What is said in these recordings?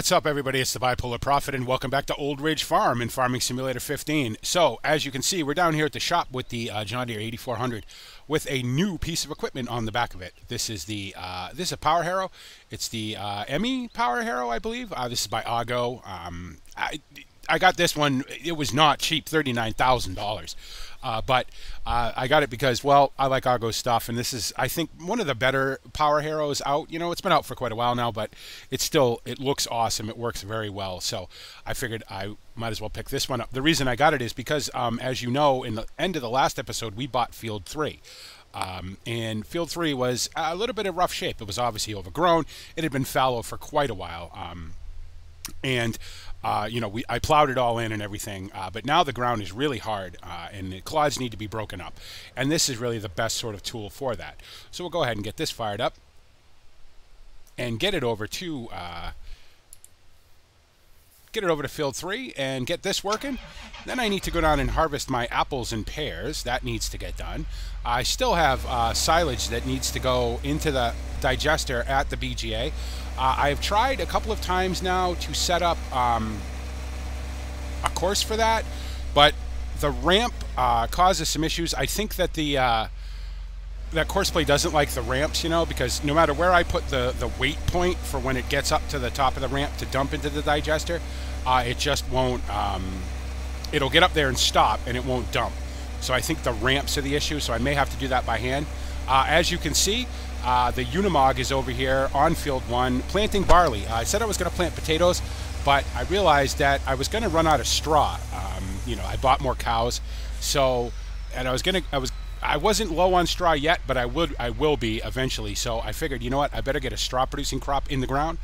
What's up, everybody? It's the Bipolar Prophet, and welcome back to Old Ridge Farm in Farming Simulator 15. So, as you can see, we're down here at the shop with the John Deere 8400 with a new piece of equipment on the back of it. This is the this is a power harrow. It's the Emmy power harrow, I believe. This is by Ago. I got this one. It was not cheap, $39,000. But I got it because, well, I like Argo stuff, and this is, I think, one of the better power harrows out. You know, it's been out for quite a while now, but it's still, it looks awesome. It works very well, so I figured I might as well pick this one up. The reason I got it is because, as you know, in the end of the last episode, we bought Field 3. And Field 3 was a little bit in rough shape. It was obviously overgrown. It had been fallow for quite a while. You know, I plowed it all in and everything, but now the ground is really hard, and the clods need to be broken up. And this is really the best sort of tool for that. So we'll go ahead and get this fired up and get it over to Field 3 and get this working. Then I need to go down and harvest my apples and pears. That needs to get done. I still have silage that needs to go into the digester at the BGA. I've tried a couple of times now to set up a course for that, but the ramp causes some issues. I think that that course play doesn't like the ramps, you know, because no matter where I put the weight point for when it gets up to the top of the ramp to dump into the digester, it just won't, it'll get up there and stop, and it won't dump. So I think the ramps are the issue, so I may have to do that by hand. As you can see, the Unimog is over here on Field 1 planting barley. I said I was going to plant potatoes, but I realized that I was going to run out of straw. You know, I bought more cows, so, and I wasn't low on straw yet, but I will be eventually. So I figured, you know what, I better get a straw producing crop in the ground.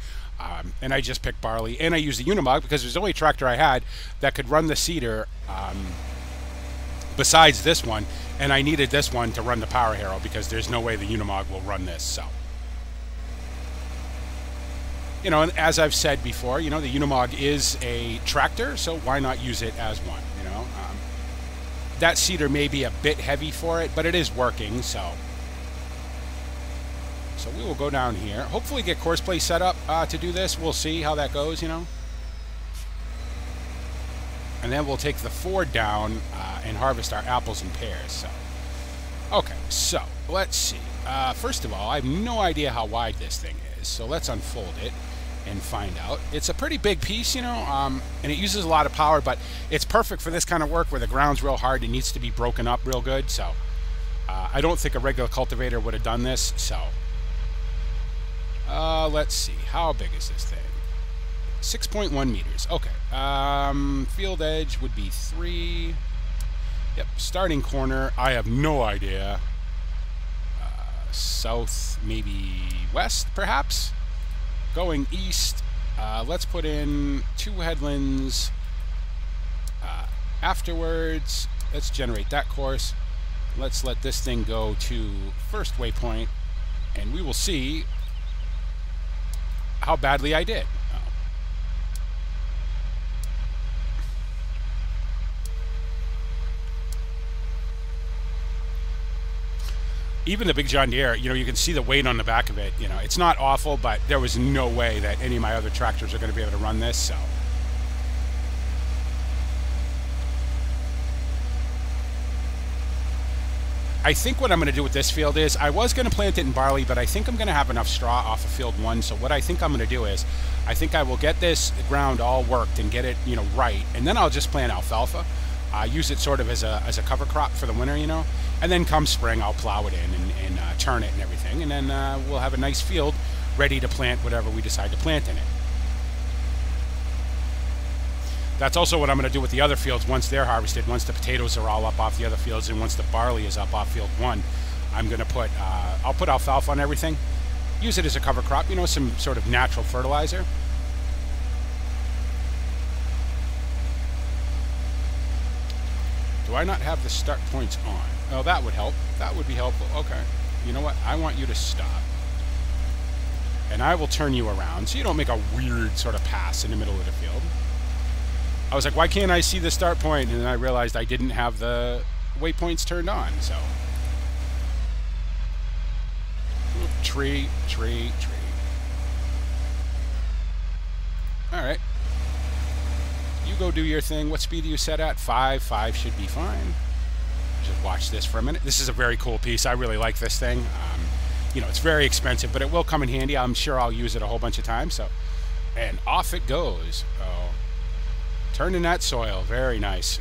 And I just picked barley, and I used the Unimog because it was the only tractor I had that could run the seeder besides this one, and I needed this one to run the power harrow because there's no way the Unimog will run this. So, you know, and as I've said before, you know, the Unimog is a tractor, so why not use it as one, you know? That seeder may be a bit heavy for it, but it is working, so we will go down here, hopefully get course play set up to do this. We'll see how that goes, you know. And then we'll take the Ford down and harvest our apples and pears. So, okay, so let's see. First of all, I have no idea how wide this thing is, so let's unfold it and find out. It's a pretty big piece, you know, and it uses a lot of power, but it's perfect for this kind of work where the ground's real hard. It needs to be broken up real good, so I don't think a regular cultivator would have done this, so let's see. How big is this thing? 6.1 meters. Okay. Field edge would be 3. Yep. Starting corner, I have no idea. South, maybe west, perhaps. Going east, let's put in 2 headlands. Afterwards, let's generate that course. Let's let this thing go to first waypoint, and we will see how badly I did. Even the big John Deere, you know, you can see the weight on the back of it. You know, it's not awful, but there was no way that any of my other tractors are going to be able to run this, so. I think what I'm going to do with this field is, I was going to plant it in barley, but I think I'm going to have enough straw off of Field 1, so what I think I'm going to do is, I think I will get this ground all worked and get it, you know, right, and then I'll just plant alfalfa. Use it sort of as a cover crop for the winter, you know, and then come spring I'll plow it in and turn it and everything, and then we'll have a nice field ready to plant whatever we decide to plant in it. That's also what I'm going to do with the other fields once they're harvested, once the potatoes are all up off the other fields, and once the barley is up off Field 1. I'm going to put, I'll put alfalfa on everything, use it as a cover crop, you know, some sort of natural fertilizer. Do I not have the start points on? Oh, that would help. That would be helpful. Okay. You know what? I want you to stop. And I will turn you around so you don't make a weird sort of pass in the middle of the field. I was like, why can't I see the start point? And then I realized I didn't have the waypoints turned on, so. Tree, tree, tree. go do your thing. What speed are you set at? 5. 5 should be fine. Just watch this for a minute. This is a very cool piece. I really like this thing. You know, it's very expensive, but it will come in handy. I'm sure I'll use it a whole bunch of times. So, and off it goes. Oh, turning that soil. Very nice.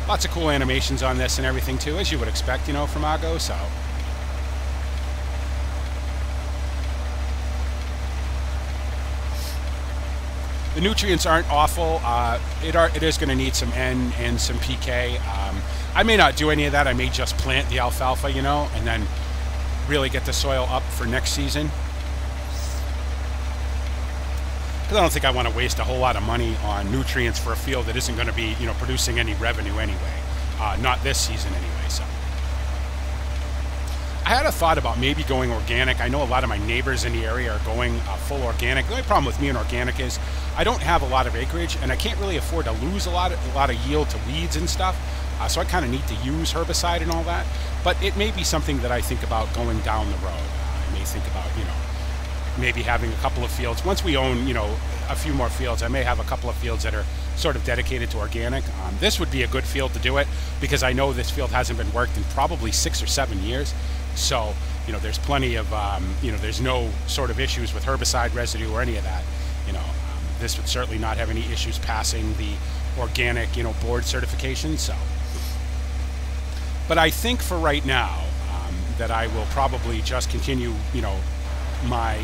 Lots of cool animations on this and everything too, as you would expect, you know, from Ago. So. The nutrients aren't awful. It is going to need some N and some PK. I may not do any of that. I may just plant the alfalfa, you know, and then really get the soil up for next season. Because I don't think I want to waste a whole lot of money on nutrients for a field that isn't going to be, you know, producing any revenue anyway. Not this season anyway, so. I had a thought about maybe going organic. I know a lot of my neighbors in the area are going full organic. The only problem with me and organic is I don't have a lot of acreage, and I can't really afford to lose a lot of yield to weeds and stuff. So I kind of need to use herbicide and all that. But it may be something that I think about going down the road. I may think about, you know, maybe having a couple of fields. Once we own, you know, a few more fields, I may have a couple of fields that are sort of dedicated to organic. This would be a good field to do it because I know this field hasn't been worked in probably 6 or 7 years. So, you know, there's plenty of, you know, there's no sort of issues with herbicide residue or any of that. You know, this would certainly not have any issues passing the organic, you know, board certification. So, but I think for right now that I will probably just continue, you know, my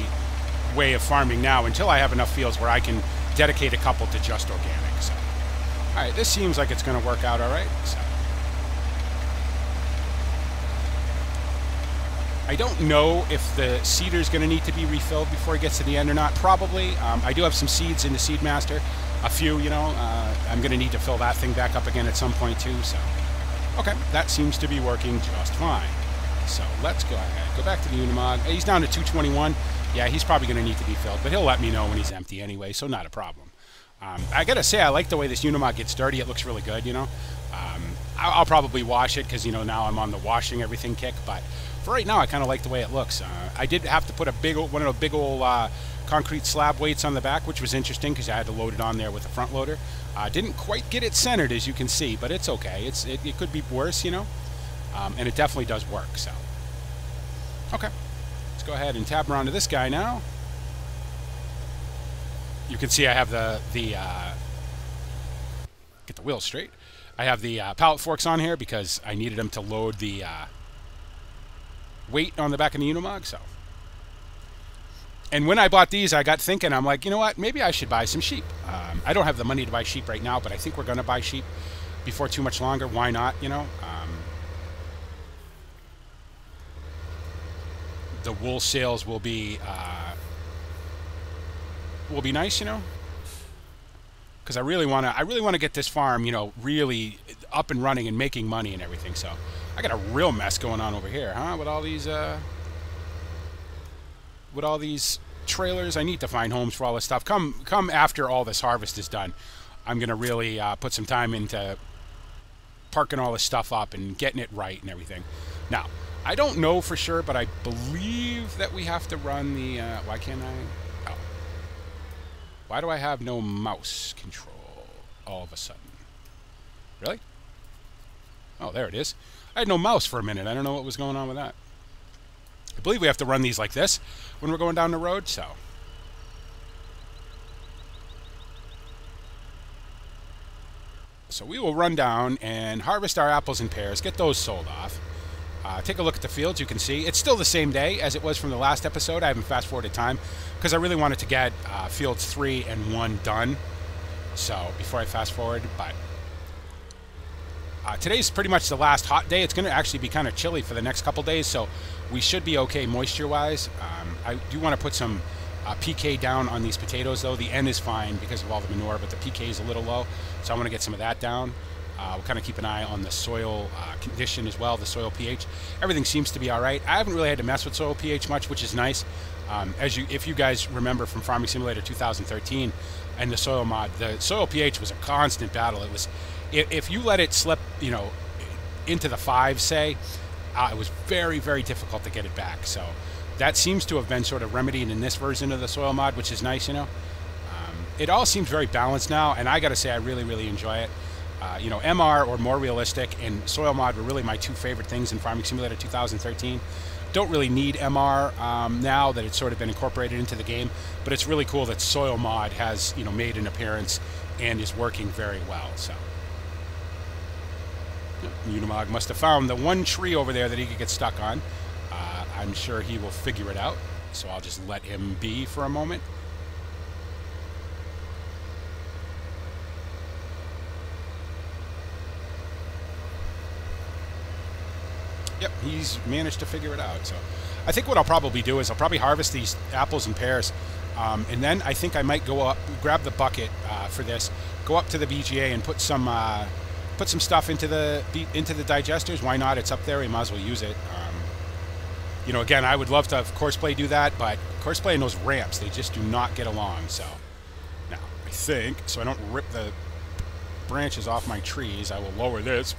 way of farming now until I have enough fields where I can dedicate a couple to just organic. So, all right, this seems like it's going to work out all right. So. I don't know if the seeder is going to need to be refilled before it gets to the end or not. Probably. I do have some seeds in the Seedmaster. A few, you know. I'm going to need to fill that thing back up again at some point too. So, okay, that seems to be working just fine. So let's go ahead. Go back to the Unimog. He's down to 221. Yeah, he's probably going to need to be filled, but he'll let me know when he's empty anyway, so not a problem. I got to say, I like the way this Unimog gets dirty. It looks really good, you know. I'll probably wash it because, you know, now I'm on the washing everything kick, but for right now, I kind of like the way it looks. I did have to put one of the big old concrete slab weights on the back, which was interesting because I had to load it on there with a front loader. Didn't quite get it centered, as you can see, but it's okay. It could be worse, you know, and it definitely does work. So, okay, let's go ahead and tab around to this guy now. You can see I have get the wheels straight. I have the pallet forks on here because I needed them to load the weight on the back of the Unimog. So, and when I bought these, I got thinking, I'm like, you know what? Maybe I should buy some sheep. I don't have the money to buy sheep right now, but I think we're going to buy sheep before too much longer. Why not? You know, the wool sales will be nice, you know, because I really want to get this farm, you know, really up and running and making money and everything. So I got a real mess going on over here, huh? With all these trailers. I need to find homes for all this stuff. Come after all this harvest is done, I'm gonna really put some time into parking all this stuff up and getting it right and everything. Now, I don't know for sure, but I believe that we have to run the why can't I? Oh. Why do I have no mouse control all of a sudden? Really? Oh, there it is. I had no mouse for a minute. I don't know what was going on with that. I believe we have to run these like this when we're going down the road, so. So we will run down and harvest our apples and pears, get those sold off. Take a look at the fields. You can see it's still the same day as it was from the last episode. I haven't fast forwarded time because I really wanted to get fields 3 and 1 done. So before I fast forward, but today's pretty much the last hot day. It's going to actually be kind of chilly for the next couple days, so we should be okay moisture-wise. I do want to put some PK down on these potatoes, though. The N is fine because of all the manure, but the PK is a little low, so I want to get some of that down. We'll kind of keep an eye on the soil condition as well, the soil pH. Everything seems to be all right. I haven't really had to mess with soil pH much, which is nice. If you guys remember from Farming Simulator 2013 and the soil mod, the soil pH was a constant battle. It was, if you let it slip, you know, into the 5, say, it was very, very difficult to get it back. So that seems to have been sort of remedied in this version of the soil mod, which is nice, you know. it all seems very balanced now, and I got to say I really enjoy it. You know, MR or more realistic and soil mod were really my two favorite things in Farming Simulator 2013. Don't really need MR now that it's sort of been incorporated into the game, but it's really cool that soil mod has, you know, made an appearance and is working very well. So Unimog must have found the one tree over there that he could get stuck on. I'm sure he will figure it out, so I'll just let him be for a moment. Yep, he's managed to figure it out. So I think what I'll probably do is I'll probably harvest these apples and pears, and then I think I might go up, grab the bucket for this, go up to the BGA and put some stuff into the digesters. Why not? It's up there. We might as well use it. You know, again, I would love to have Courseplay do that, but Courseplay and those ramps, they just do not get along. So now I think, so I don't rip the branches off my trees, I will lower this.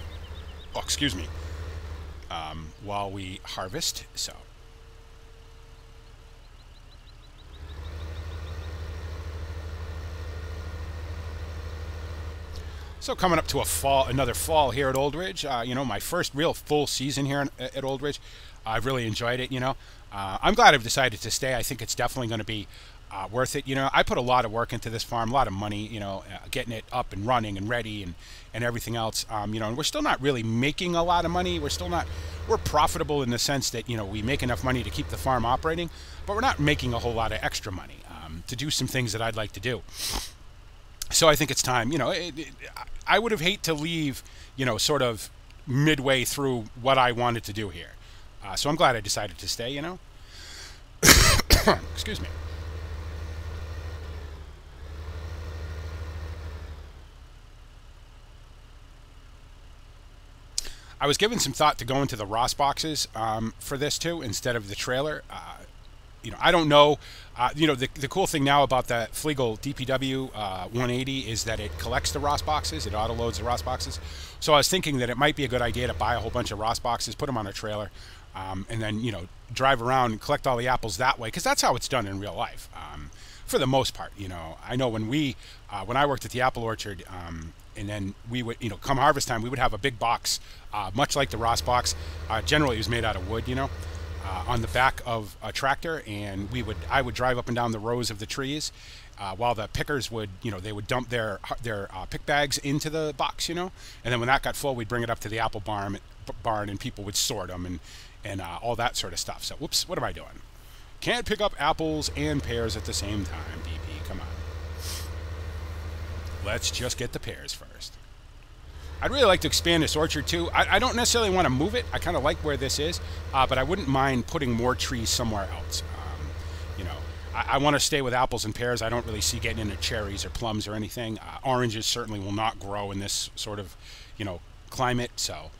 Oh, excuse me. While we harvest. So coming up to another fall here at Old Ridge. You know, my first real full season here at Old Ridge. I've really enjoyed it. You know, I'm glad I've decided to stay. I think it's definitely going to be worth it. You know, I put a lot of work into this farm, a lot of money, you know, getting it up and running and ready and everything else. You know, and we're still not really making a lot of money. We're profitable in the sense that, you know, we make enough money to keep the farm operating, but we're not making a whole lot of extra money to do some things that I'd like to do. So I think it's time. You know, I would have hate to leave, you know, sort of midway through what I wanted to do here. So I'm glad I decided to stay, you know. Excuse me. I was giving some thought to going to the Ross boxes for this too, instead of the trailer. You know, I don't know. You know, the cool thing now about the Flegel DPW 180 is that it collects the Ross boxes. It auto loads the Ross boxes. So I was thinking that it might be a good idea to buy a whole bunch of Ross boxes, put them on a trailer, and then, you know, drive around and collect all the apples that way, because that's how it's done in real life. For the most part, you know, I know when I worked at the apple orchard, and then we would, you know, come harvest time, we would have a big box, much like the Ross box. Generally, it was made out of wood, you know, on the back of a tractor, and I would drive up and down the rows of the trees, while the pickers would, you know, they would dump their pick bags into the box, you know, and then when that got full, we'd bring it up to the apple barn, and people would sort them and all that sort of stuff. So, whoops, what am I doing? Can't pick up apples and pears at the same time, BP. Come on. Let's just get the pears first. I'd really like to expand this orchard too. I don't necessarily want to move it. I kind of like where this is, but I wouldn't mind putting more trees somewhere else. You know, I want to stay with apples and pears. I don't really see getting into cherries or plums or anything. Oranges certainly will not grow in this sort of, you know, climate. So,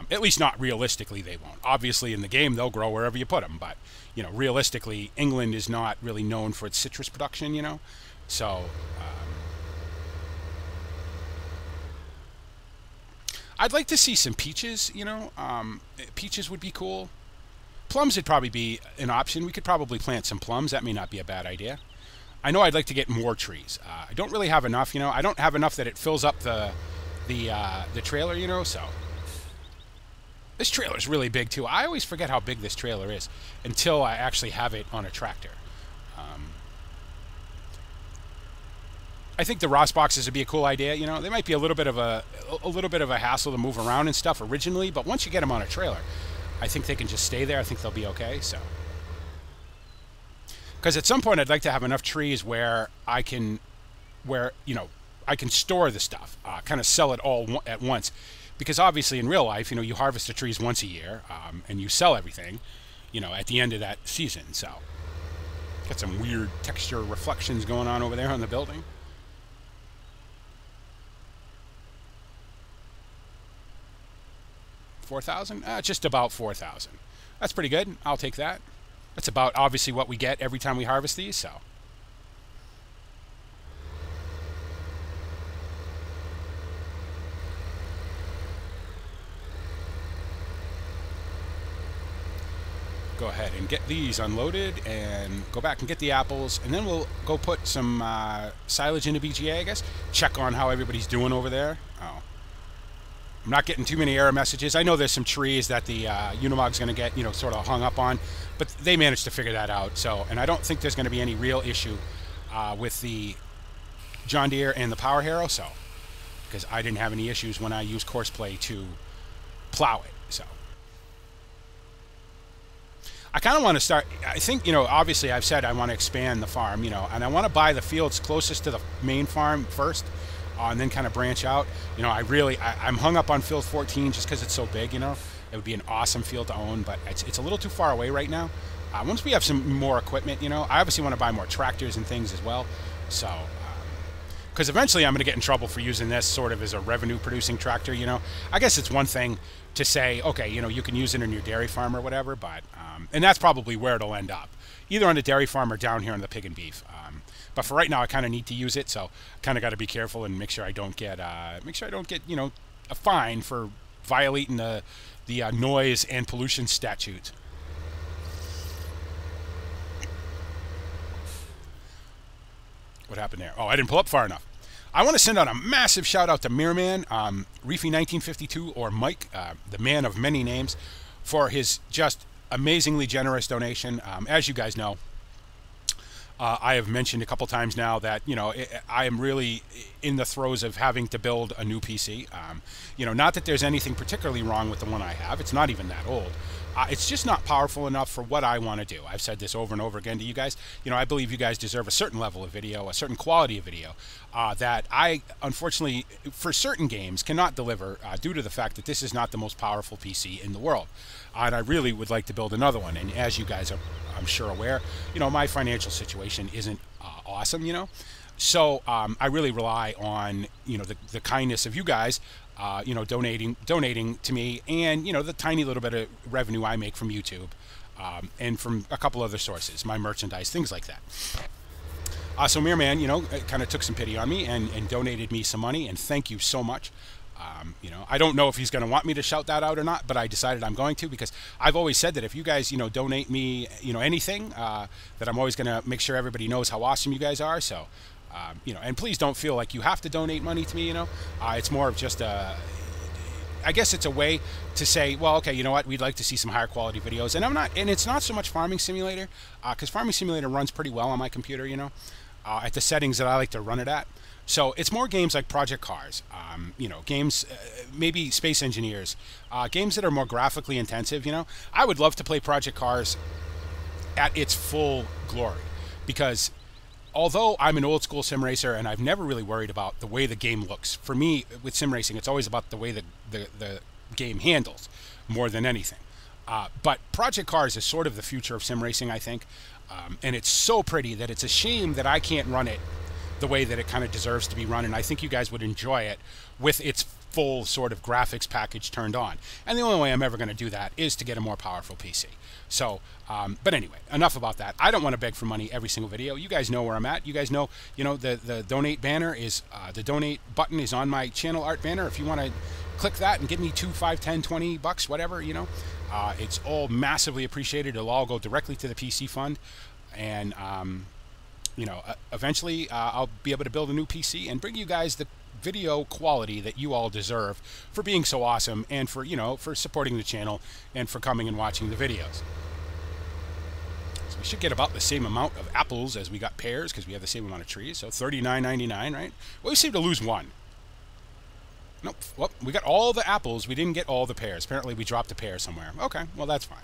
at least not realistically, they won't. Obviously, in the game, they'll grow wherever you put them. But, you know, realistically, England is not really known for its citrus production, you know. So, I'd like to see some peaches, you know. Peaches would be cool. Plums would probably be an option. We could probably plant some plums. That may not be a bad idea. I know I'd like to get more trees. I don't really have enough, you know. I don't have enough that it fills up the trailer, you know, so. This trailer is really big, too. I always forget how big this trailer is until I actually have it on a tractor. I think the Ross boxes would be a cool idea. You know, they might be a little bit of a hassle to move around and stuff originally, but once you get them on a trailer, I think they can just stay there. I think they'll be okay. So, because at some point I'd like to have enough trees where you know, I can store the stuff, kind of sell it all at once. Because obviously in real life, you know, you harvest the trees once a year, and you sell everything, you know, at the end of that season. So, got some weird texture reflections going on over there on the building. $4,000? Just about 4,000. That's pretty good. I'll take that. That's about obviously what we get every time we harvest these, so. go ahead and get these unloaded and go back and get the apples, and then we'll go put some silage into BGA, I guess. Check on how everybody's doing over there. Oh, I'm not getting too many error messages. I know there's some trees that the Unimog's going to get, you know, sort of hung up on, but they managed to figure that out. So, and I don't think there's going to be any real issue with the John Deere and the Power Hero, so, because I didn't have any issues when I used Courseplay to plow it, so. I kind of want to start, I think, you know, obviously I've said I want to expand the farm, you know, and I want to buy the fields closest to the main farm first, and then kind of branch out. You know, I'm hung up on field 14 just because it's so big, you know. It would be an awesome field to own, but it's a little too far away right now. Once we have some more equipment, you know, I obviously want to buy more tractors and things as well. So, because eventually I'm going to get in trouble for using this sort of as a revenue-producing tractor, you know. I guess it's one thing to say, okay, you know, you can use it in your dairy farm or whatever, but, and that's probably where it'll end up, either on the dairy farm or down here on the pig and beef. But for right now, I kind of need to use it, so I kind of got to be careful and make sure I don't get, you know, a fine for violating the noise and pollution statute. What happened there? Oh, I didn't pull up far enough. I want to send out a massive shout out to Mirman, Reefy1952, or Mike, the man of many names, for his just amazingly generous donation. As you guys know, I have mentioned a couple times now that, you know, I am really in the throes of having to build a new PC. You know, not that there's anything particularly wrong with the one I have. It's not even that old. It's just not powerful enough for what I want to do. I've said this over and over again to you guys. You know, I believe you guys deserve a certain level of video, a certain quality of video that I, unfortunately, for certain games cannot deliver due to the fact that this is not the most powerful PC in the world. And I really would like to build another one. And as you guys are, I'm sure, aware, you know, my financial situation isn't awesome, you know. So I really rely on, you know, the kindness of you guys, you know, donating to me, and, you know, the tiny little bit of revenue I make from YouTube and from a couple other sources, my merchandise, things like that. So Mirman, you know, kind of took some pity on me and donated me some money, and thank you so much. You know, I don't know if he's going to want me to shout that out or not, but I decided I'm going to, because I've always said that if you guys, you know, donate me, you know, anything, that I'm always going to make sure everybody knows how awesome you guys are. So, you know, and please don't feel like you have to donate money to me, you know. It's more of just I guess it's a way to say, well, okay, you know what, we'd like to see some higher quality videos. And it's not so much Farming Simulator, because Farming Simulator runs pretty well on my computer, you know, at the settings that I like to run it at. So it's more games like Project Cars, you know, games, maybe Space Engineers, games that are more graphically intensive, you know. I would love to play Project Cars at its full glory, because although I'm an old school sim racer and I've never really worried about the way the game looks, for me with sim racing, it's always about the way the game handles more than anything. But Project Cars is sort of the future of sim racing, I think. And it's so pretty that it's a shame that I can't run it the way that it kind of deserves to be run, and I think you guys would enjoy it with its full sort of graphics package turned on. And the only way I'm ever going to do that is to get a more powerful PC. So, but anyway, enough about that. I don't want to beg for money every single video. You guys know where I'm at. You guys know, you know, the donate banner is, the donate button is on my channel art banner. If you want to click that and give me $2, $5, $10, $20, whatever, you know, it's all massively appreciated. It'll all go directly to the PC fund. And, you know, eventually I'll be able to build a new PC and bring you guys the video quality that you all deserve for being so awesome, and for, you know, for supporting the channel and for coming and watching the videos. So we should get about the same amount of apples as we got pears, because we have the same amount of trees. So $39.99, right? Well, we seem to lose one. Nope. Well, we got all the apples. We didn't get all the pears. Apparently we dropped a pear somewhere. Okay, well, that's fine.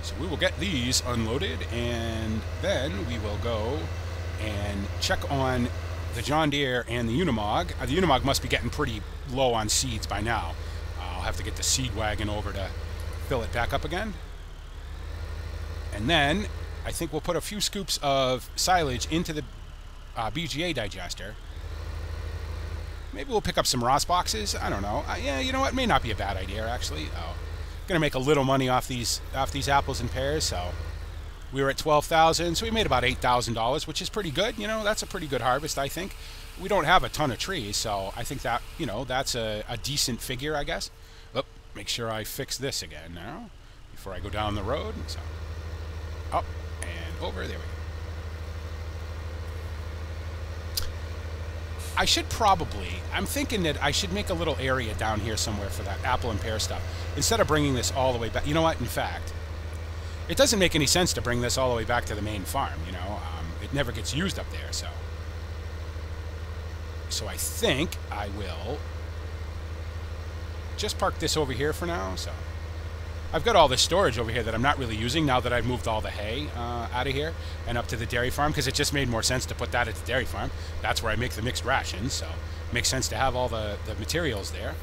So we will get these unloaded, and then we will go and check on the John Deere and the Unimog. The Unimog must be getting pretty low on seeds by now. I'll have to get the seed wagon over to fill it back up again. And then I think we'll put a few scoops of silage into the BGA digester. Maybe we'll pick up some Ross boxes. I don't know. Yeah, you know what? May not be a bad idea, actually. Gonna make a little money off these apples and pears, so We were at 12,000, so we made about $8,000, which is pretty good. You know, that's a pretty good harvest, I think. We don't have a ton of trees, so I think that, you know, that's a decent figure, I guess. Oh, make sure I fix this again now before I go down the road. So, up and over. There we go. I should probably, I'm thinking that I should make a little area down here somewhere for that apple and pear stuff, instead of bringing this all the way back. You know what, in fact, it doesn't make any sense to bring this all the way back to the main farm, you know. It never gets used up there, so I think I will just park this over here for now. So I've got all this storage over here that I'm not really using now that I've moved all the hay out of here and up to the dairy farm, because it just made more sense to put that at the dairy farm. That's where I make the mixed rations, so it makes sense to have all the materials there.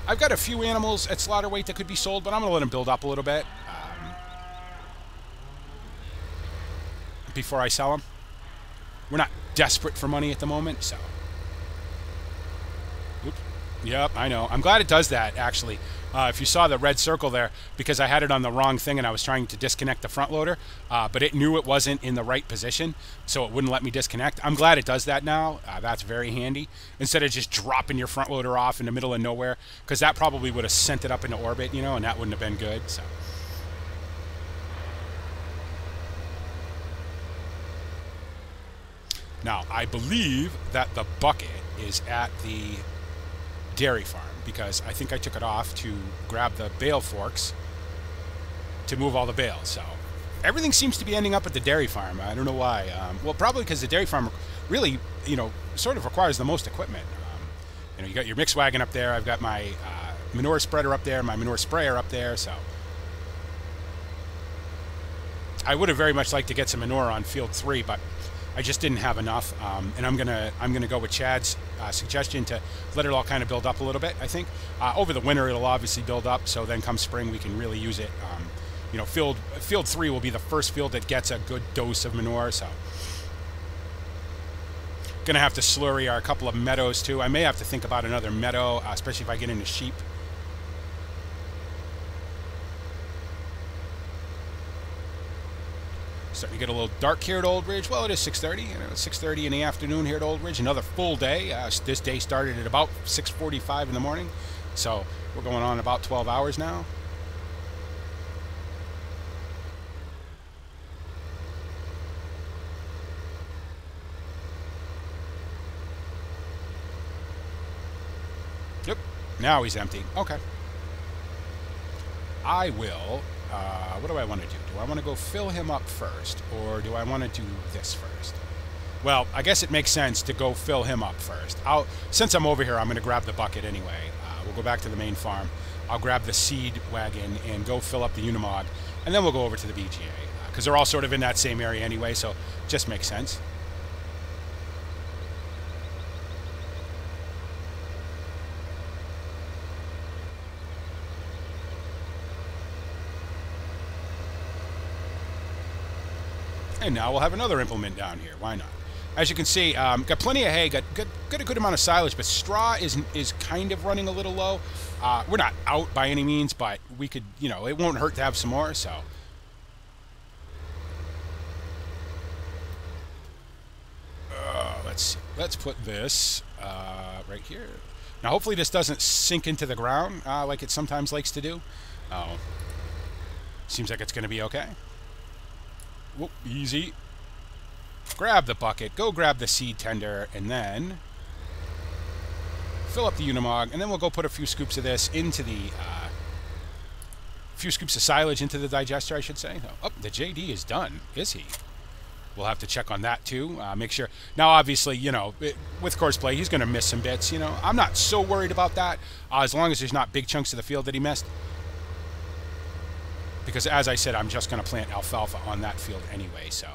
I've got a few animals at slaughter weight that could be sold, but I'm going to let them build up a little bit before I sell them. We're not desperate for money at the moment, so. Oops. Yep, I know. I'm glad it does that, actually. If you saw the red circle there, because I had it on the wrong thing and I was trying to disconnect the front loader, but it knew it wasn't in the right position, so it wouldn't let me disconnect. I'm glad it does that now. That's very handy. Instead of just dropping your front loader off in the middle of nowhere, because that probably would have sent it up into orbit, you know, and that wouldn't have been good. So. Now, I believe that the bucket is at the dairy farm, because I think I took it off to grab the bale forks to move all the bales. So everything seems to be ending up at the dairy farm. I don't know why. Well, probably because the dairy farm really, you know, sort of requires the most equipment. You know, you got your mix wagon up there. I've got my manure spreader up there, my manure sprayer up there. So I would have very much liked to get some manure on field 3, but I just didn't have enough, and I'm gonna go with Chad's suggestion to let it all kind of build up a little bit. I think over the winter it'll obviously build up, so then come spring we can really use it. You know, field 3 will be the first field that gets a good dose of manure. So gonna have to slurry a couple of meadows too. I may have to think about another meadow, especially if I get into sheep. Starting to get a little dark here at Old Ridge. Well, it is 6:30. You know, it's 6:30 in the afternoon here at Old Ridge. Another full day. This day started at about 6:45 in the morning, so we're going on about 12 hours now. Yep. Now he's empty. Okay. I will. What do I want to do? Do I want to go fill him up first, or do I want to do this first? Well, I guess it makes sense to go fill him up first. Since I'm over here, I'm going to grab the bucket anyway. We'll go back to the main farm. I'll grab the seed wagon and go fill up the Unimog, and then we'll go over to the BGA, because they're all sort of in that same area anyway, so it just makes sense. And now we'll have another implement down here. Why not? As you can see, got plenty of hay, got a good amount of silage, but straw is kind of running a little low. We're not out by any means, but we could, you know, it won't hurt to have some more. So let's see. Let's put this right here. Now, hopefully, this doesn't sink into the ground like it sometimes likes to do. Seems like it's going to be okay. Whoop, easy. Grab the bucket, go grab the seed tender, and then fill up the Unimog, and then we'll go put a few scoops of this into the, few scoops of silage into the digester, I should say. Oh, the JD is done, is he? We'll have to check on that too, make sure. Now, obviously, you know, with Courseplay, he's going to miss some bits, you know. I'm not so worried about that, as long as there's not big chunks of the field that he missed. Because, as I said, I'm just going to plant alfalfa on that field anyway, so.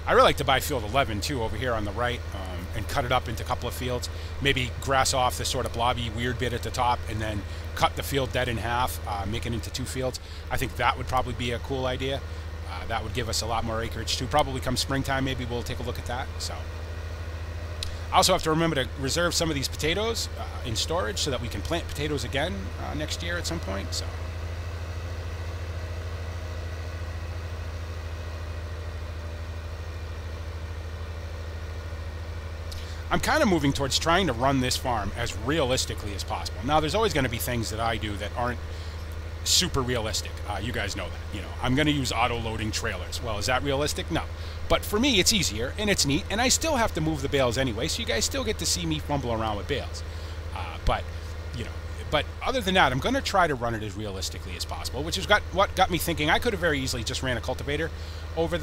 I really like to buy field 11, too, over here on the right, and cut it up into a couple of fields. Maybe grass off this sort of blobby, weird bit at the top, and then cut the field dead in half, make it into 2 fields. I think that would probably be a cool idea. That would give us a lot more acreage, too. Probably come springtime, maybe we'll take a look at that, so. I also have to remember to reserve some of these potatoes in storage so that we can plant potatoes again next year at some point. So. I'm kind of moving towards trying to run this farm as realistically as possible. Now, there's always going to be things that I do that aren't super realistic. You guys know that. You know, I'm going to use auto-loading trailers. Well, is that realistic? No. But for me, it's easier, and it's neat, and I still have to move the bales anyway, so you guys still get to see me fumble around with bales. But other than that, I'm going to try to run it as realistically as possible, which is what got me thinking. I could have very easily just ran a cultivator over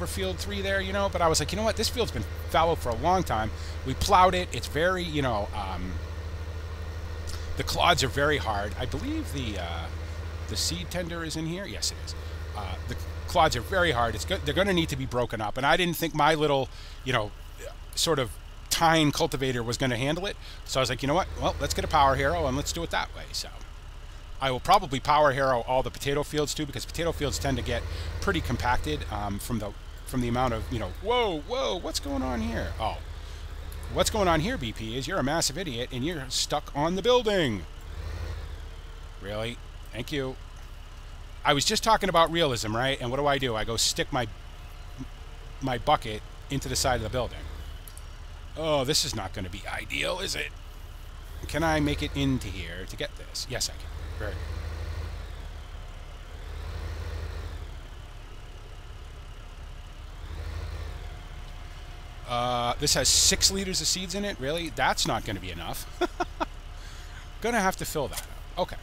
field 3 there, you know, but I was like, you know what, this field's been fallow for a long time. We plowed it. It's very, you know, the clods are very hard. I believe the seed tender is in here. Yes, it is. The clods are very hard. It's good. They're going to need to be broken up, and I didn't think my little, you know, sort of tine cultivator was going to handle it. So I was like, you know what? Well, let's get a power harrow and let's do it that way. So I will probably power harrow all the potato fields too, because potato fields tend to get pretty compacted from the amount of, you know, whoa, what's going on here? Oh, what's going on here, BP, is you're a massive idiot and you're stuck on the building. Really? Thank you. I was just talking about realism, right? And what do? I go stick my bucket into the side of the building. Oh, this is not going to be ideal, is it? Can I make it into here to get this? Yes, I can. Very good. This has 6 liters of seeds in it. Really? That's not going to be enough. Gonna have to fill that up. Okay.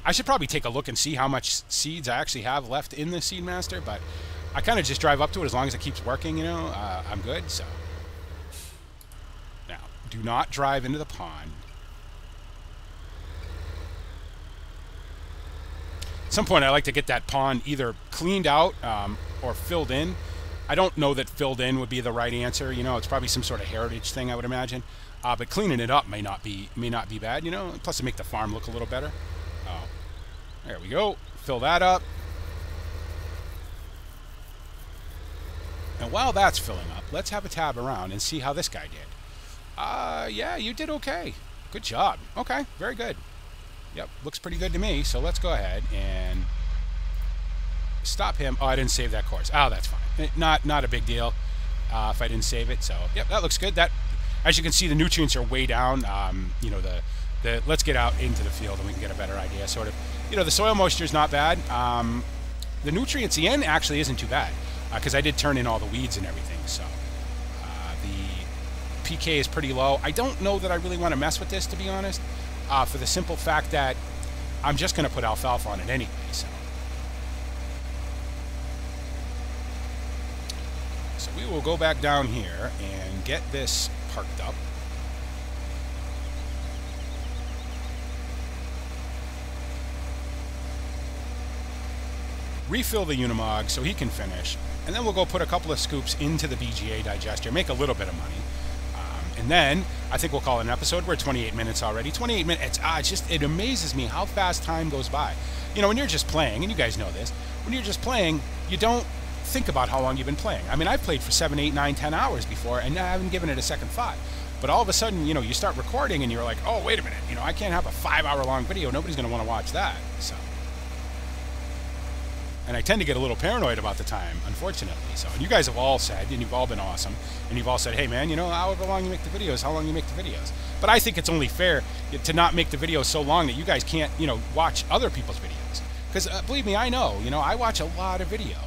I should probably take a look and see how much seeds I actually have left in the Seedmaster, but I kind of just drive up to it as long as it keeps working, you know. I'm good, so. Now, do not drive into the pond. At some point, I like to get that pond either cleaned out or filled in. I don't know that filled in would be the right answer. You know, it's probably some sort of heritage thing, I would imagine. But cleaning it up may not be bad. You know, plus it make the farm look a little better. Oh, there we go. Fill that up. And while that's filling up, let's have a tab around and see how this guy did. Yeah, you did okay. Good job. Okay, very good. Yep, looks pretty good to me. So let's go ahead and stop him. Oh, I didn't save that course. Oh, that's fine. Not a big deal if I didn't save it. So, yep, that looks good. That, as you can see, the nutrients are way down. You know, let's get out into the field and we can get a better idea. Sort of, you know, the soil moisture is not bad. The nutrients, the N actually isn't too bad because I did turn in all the weeds and everything. So the PK is pretty low. I don't know that I really want to mess with this, to be honest, for the simple fact that I'm just going to put alfalfa on it anyway. So we will go back down here and get this parked up. Refill the Unimog so he can finish, and then we'll go put a couple of scoops into the BGA digester, make a little bit of money, and then I think we'll call it an episode. We're at 28 minutes already. 28 minutes. It amazes me how fast time goes by. You know, when you're just playing, and you guys know this, when you're just playing, you don't think about how long you've been playing. I mean, I've played for 7, 8, 9, 10 hours before, and I haven't given it a second thought. But all of a sudden, you know, you start recording, and you're like, oh, wait a minute, you know, I can't have a 5-hour-long video. Nobody's going to want to watch that. So. And I tend to get a little paranoid about the time, unfortunately. So, and you guys have all said, and you've all been awesome, and you've all said, hey, man, you know, however long you make the videos, how long you make the videos. But I think it's only fair to not make the videos so long that you guys can't, you know, watch other people's videos. Because believe me, I know, you know, I watch a lot of video.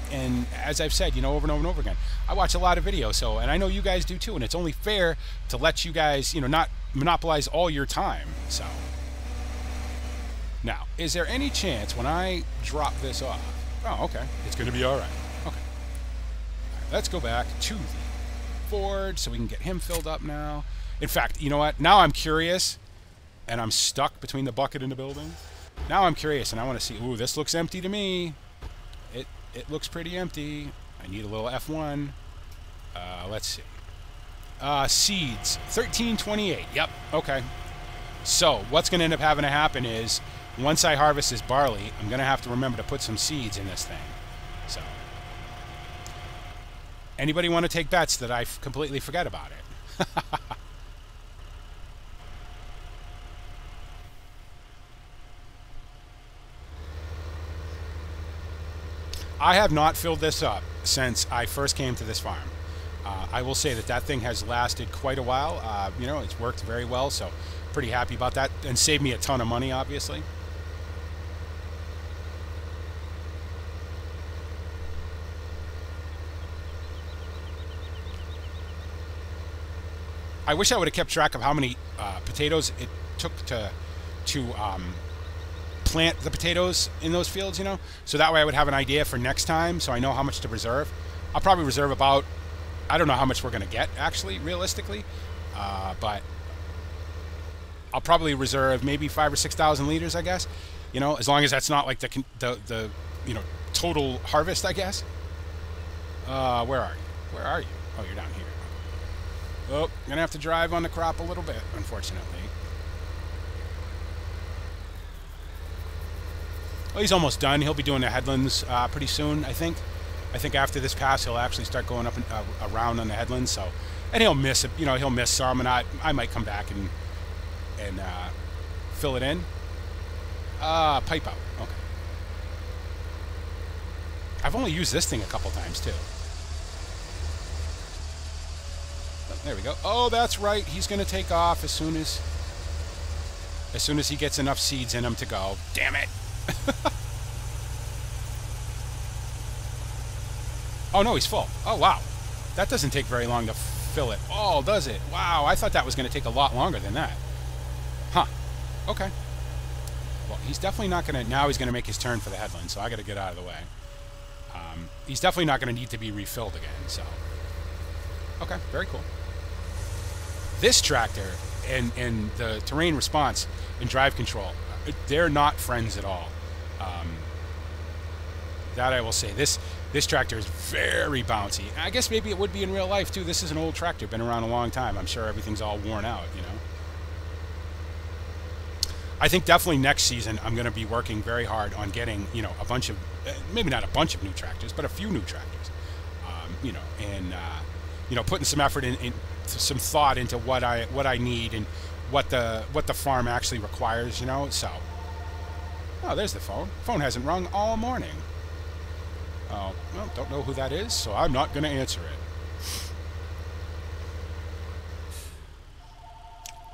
And as I've said, you know, over and over and over again, I watch a lot of videos. So, and I know you guys do too. And it's only fair to let you guys, you know, not monopolize all your time. So. Now, is there any chance when I drop this off? Oh, okay. It's going to be all right. Okay. All right, let's go back to the Ford so we can get him filled up now. In fact, you know what? Now I'm curious, and I'm stuck between the bucket and the building. Now I'm curious, and I want to see. Ooh, this looks empty to me. It looks pretty empty. I need a little F1. Let's see. Seeds. 1328. Yep. Okay. So what's going to end up having to happen is, once I harvest this barley, I'm going to have to remember to put some seeds in this thing. So, Anybody want to take bets that I completely forget about it? I have not filled this up since I first came to this farm. I will say that that thing has lasted quite a while. You know, it's worked very well, so pretty happy about that, and saved me a ton of money, obviously. I wish I would have kept track of how many potatoes it took to plant the potatoes in those fields, you know, so that way I would have an idea for next time, so I know how much to reserve. I'll probably reserve about, I don't know how much we're going to get actually realistically, but I'll probably reserve maybe 5,000 or 6,000 liters, I guess, you know, as long as that's not like the you know, total harvest, I guess. Where are you? Oh, you're down here. Oh, gonna have to drive on the crop a little bit, unfortunately. Well, he's almost done. He'll be doing the headlands pretty soon, I think. I think after this pass, he'll actually start going up and around on the headlands. So, and he'll miss it. You know, he'll miss some, and I might come back and fill it in. Pipe out. Okay. I've only used this thing a couple times too. There we go. Oh, that's right. He's going to take off as soon as he gets enough seeds in him to go. Damn it. Oh, no, he's full. Oh, wow. That doesn't take very long to fill it. Oh, does it? Wow, I thought that was going to take a lot longer than that. Huh. Okay. Well, he's definitely not going to... Now he's going to make his turn for the headland, so I got to get out of the way. He's definitely not going to need to be refilled again, so... Okay, very cool. This tractor and the terrain response and drive control, they're not friends at all. That I will say. This tractor is very bouncy. I guess maybe it would be in real life too. This is an old tractor, been around a long time. I'm sure everything's all worn out, you know. I think definitely next season I'm going to be working very hard on getting, you know, a bunch of, maybe not a bunch of new tractors, but a few new tractors. You know, and you know, putting some effort in some thought into what I need and what the farm actually requires, you know. So, oh, there's the phone. Phone hasn't rung all morning. Oh, well, don't know who that is, so I'm not going to answer it.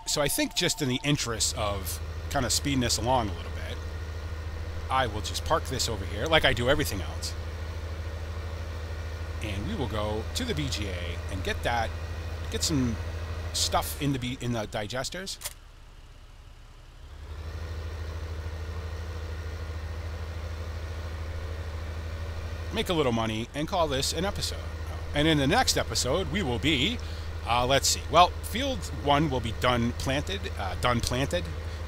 So I think just in the interest of kind of speeding this along a little bit, I will just park this over here like I do everything else. And we will go to the BGA and get some stuff in the digesters. Make a little money and call this an episode. And in the next episode, we will be, let's see. Well, field 1 will be planted,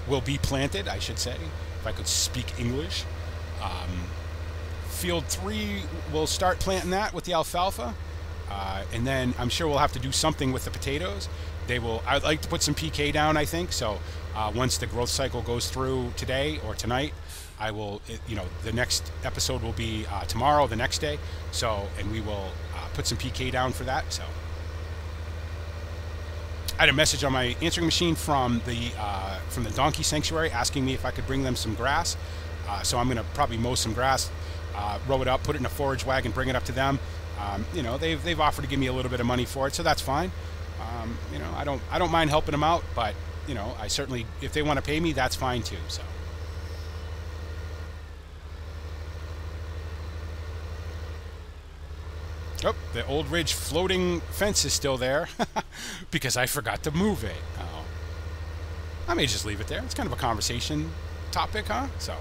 will be planted, I should say, if I could speak English. Field 3, we'll start planting that with the alfalfa, and then I'm sure we'll have to do something with the potatoes. I'd like to put some PK down, I think, so once the growth cycle goes through today or tonight, I will, you know, the next episode will be tomorrow, the next day, so, and we will put some PK down for that, so. I had a message on my answering machine from the donkey sanctuary asking me if I could bring them some grass, so I'm going to probably mow some grass, row it up, put it in a forage wagon, bring it up to them. You know, they've offered to give me a little bit of money for it, so that's fine. You know, I don't mind helping them out, but you know, I certainly, if they want to pay me, that's fine too. So. Oh, the Old Ridge floating fence is still there because I forgot to move it. Oh. I may just leave it there. It's kind of a conversation topic, huh? So,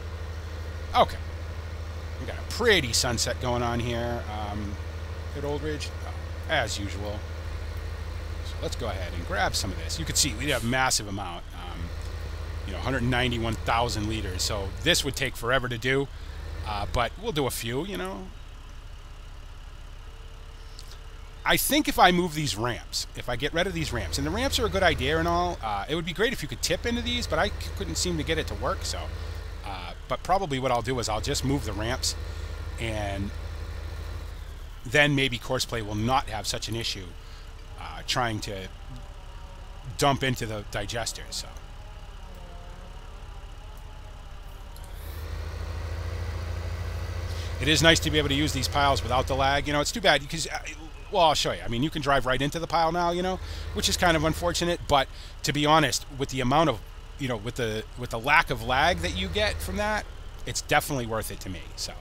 okay. We got a pretty sunset going on here at Old Ridge, as usual. So let's go ahead and grab some of this. You can see we have a massive amount, you know, 191,000 liters. So this would take forever to do, but we'll do a few, you know. I think if I move these ramps, if I get rid of these ramps, and the ramps are a good idea and all, it would be great if you could tip into these, but I couldn't seem to get it to work, so. But probably what I'll do is I'll just move the ramps and then maybe Courseplay will not have such an issue trying to dump into the digesters. So. It is nice to be able to use these piles without the lag. You know, it's too bad because, well, I'll show you. I mean, you can drive right into the pile now, you know, which is kind of unfortunate. But to be honest, with the amount of, you know, with the lack of lag that you get from that, it's definitely worth it to me. So.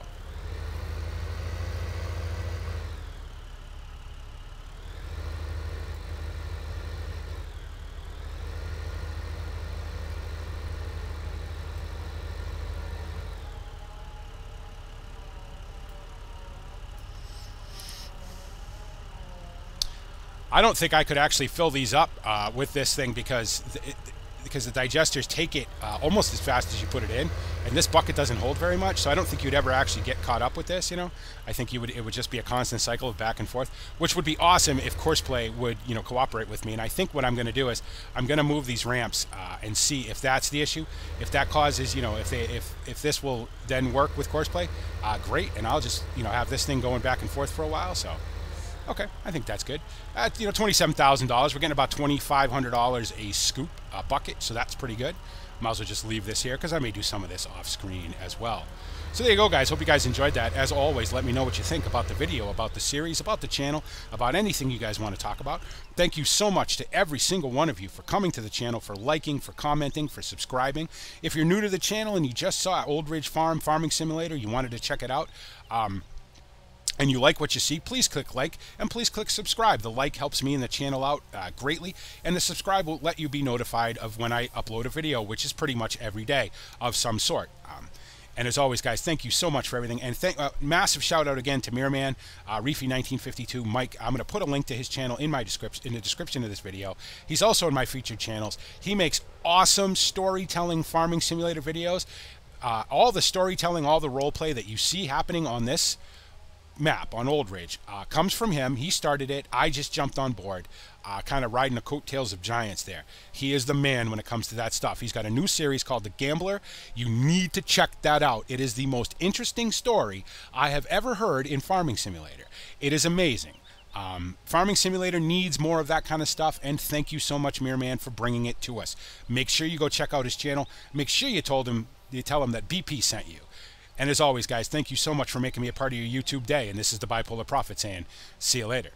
I don't think I could actually fill these up with this thing because the digesters take it almost as fast as you put it in, and this bucket doesn't hold very much, so I don't think you'd ever actually get caught up with this. You know, I think it would just be a constant cycle of back and forth, which would be awesome if Courseplay would, you know, cooperate with me. And I think what I'm going to do is I'm going to move these ramps and see if that's the issue. If that causes, you know, if this will then work with Courseplay, great, and I'll just, you know, have this thing going back and forth for a while. So. Okay, I think that's good. You know, $27,000. We're getting about $2,500 a scoop bucket, so that's pretty good. Might as well just leave this here because I may do some of this off screen as well. So there you go, guys. Hope you guys enjoyed that. As always, let me know what you think about the video, about the series, about the channel, about anything you guys want to talk about. Thank you so much to every single one of you for coming to the channel, for liking, for commenting, for subscribing. If you're new to the channel and you just saw Old Ridge Farm Farming Simulator, you wanted to check it out, and you like what you see, please click like and please click subscribe. The like helps me and the channel out greatly, and the subscribe will let you be notified of when I upload a video, which is pretty much every day of some sort. And as always, guys, thank you so much for everything. And massive shout out again to Mirman, Reefy1952, Mike. I'm going to put a link to his channel in the description of this video. He's also in my featured channels. He makes awesome storytelling farming simulator videos. All the storytelling, all the role play that you see happening on this map on Old Ridge comes from him. He started it. I just jumped on board, kind of riding the coattails of giants there. He is the man when it comes to that stuff. He's got a new series called The Gambler. You need to check that out. It is the most interesting story I have ever heard in Farming Simulator. It is amazing. Farming Simulator needs more of that kind of stuff, and thank you so much, Mirman, for bringing it to us. Make sure you go check out his channel. Make sure you tell him that BP sent you. And as always, guys, thank you so much for making me a part of your YouTube day. And this is the Bipolar Prophet saying, see you later.